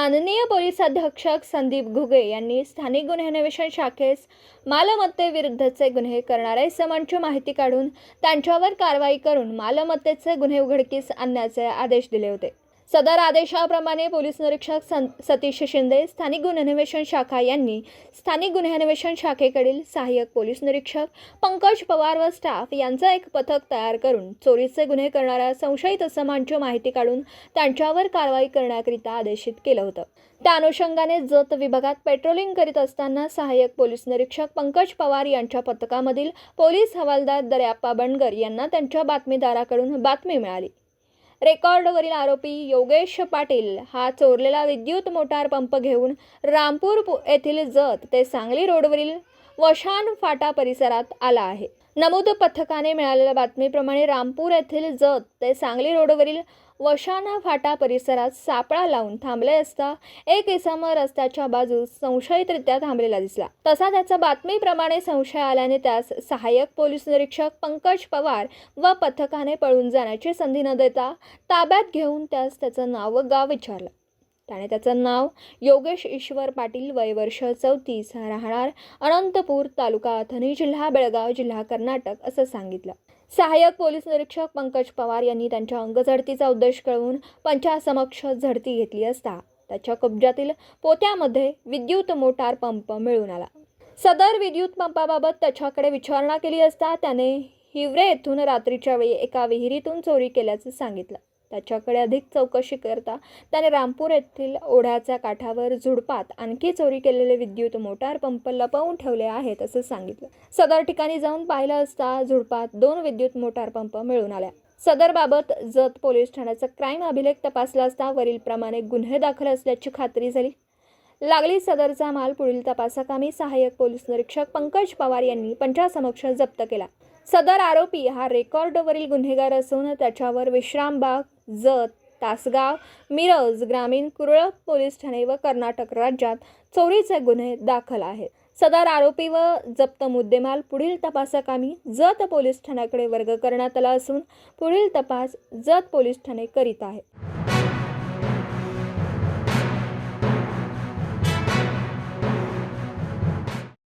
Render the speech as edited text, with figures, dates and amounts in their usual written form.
माननीय पोलीस अधीक्षक संदीप घुगे यांनी स्थानिक गुन्हे अन्वेषण शाखेस मालमत्तेविरुद्धचे गुन्हे करणाऱ्या इसमांची माहिती काढून त्यांच्यावर कारवाई करून मालमत्तेचे गुन्हे उघडकीस आणण्याचे आदेश दिले होते। सदर आदेशाप्रमाणे पोलीस निरीक्षक सतीश शिंदे, स्थानिक गुन्हे अन्वेषण शाखा यांनी स्थानिक गुन्हे अन्वेषण शाखेकडील सहाय्यक पोलीस निरीक्षक पंकज पवार व स्टाफ यांचं एक पथक तयार करून चोरीचे गुन्हे करणाऱ्या संशयित इसमांची माहिती काढून त्यांच्यावर कारवाई करण्याकरिता आदेशित केलं होतं। त्या अनुषंगाने जत विभागात पेट्रोलिंग करीत असताना सहाय्यक पोलीस निरीक्षक पंकज पवार यांच्या पथकामधील पोलीस हवालदार दर्याप्पा बंडगर यांना त्यांच्या बातमीदाराकडून बातमी मिळाली। रेकॉर्डवरील आरोपी योगेश पाटील हा चोरलेला विद्युत मोटार पंप घेऊन रामपूर येथील जत ते सांगली रोडवरील वशान फाटा परिसरात आला आहे। नमूद पथकाने मिळालेल्या बातमीप्रमाणे रामपूर येथील जत ते सांगली रोडवरील वशान फाटा परिसरात सापळा लावून थांबले असता एक इसम रस्त्याच्या बाजूस संशयितरित्या थांबलेला दिसला। तसा त्याच्या बातमीप्रमाणे संशय आल्याने त्यास सहाय्यक पोलीस निरीक्षक पंकज पवार व पथकाने पळून जाण्याची संधी न देता ताब्यात घेऊन त्यास त्याचं नाव व गाव विचारलं। त्याने त्याचं नाव योगेश ईश्वर पाटील, वय वर्ष 34, राहणार अनंतपूर, तालुका अथणी, जिल्हा बेळगाव, जिल्हा कर्नाटक असं सांगितलं। सहाय्यक पोलीस निरीक्षक पंकज पवार यांनी त्यांच्या अंगझडतीचा उद्देश कळवून पंचासमक्ष झडती घेतली असता त्याच्या कब्जातील पोत्यामध्ये विद्युत मोटार पंप मिळून आला। सदर विद्युत पंपाबाबत त्याच्याकडे विचारणा केली असता त्याने हिवरे येथून रात्रीच्या वेळी एका विहिरीतून चोरी केल्याचं सांगितलं। त्याच्याकडे अधिक चौकशी करता त्याने रामपूर येथील ओढ्याच्या काठावर झुडपात आणखी चोरी केलेले विद्युत मोटार पंप लपवून ठेवले आहेत असं सांगितलं। सदर ठिकाणी जाऊन पाहिलं असता झुडपात 2 विद्युत मोटार पंप मिळून आल्या। सदर बाबत जत पोलीस ठाण्याचा क्राईम अभिलेख तपासला असता वरील प्रमाणे गुन्हे दाखल असल्याची खात्री झाली। लागली सदरचा माल पुढील तपासाकामी सहाय्यक पोलीस निरीक्षक पंकज पवार यांनी पंचासमक्ष जप्त केला। सदर आरोपी हा रेकॉर्डवरील गुन्हेगार असून त्याच्यावर विश्रामबाग, जत, तासगाव, मिरज ग्रामीण, कुरळप पोलीस ठाणे व कर्नाटक राज्यात चोरीचे गुन्हे दाखल आहेत। सदर आरोपी व जप्त मुद्देमाल पुढील तपासाकामी जत पोलीस ठाण्याकडे वर्ग करण्यात आला असून पुढील तपास जत पोलीस ठाणे करीत आहे।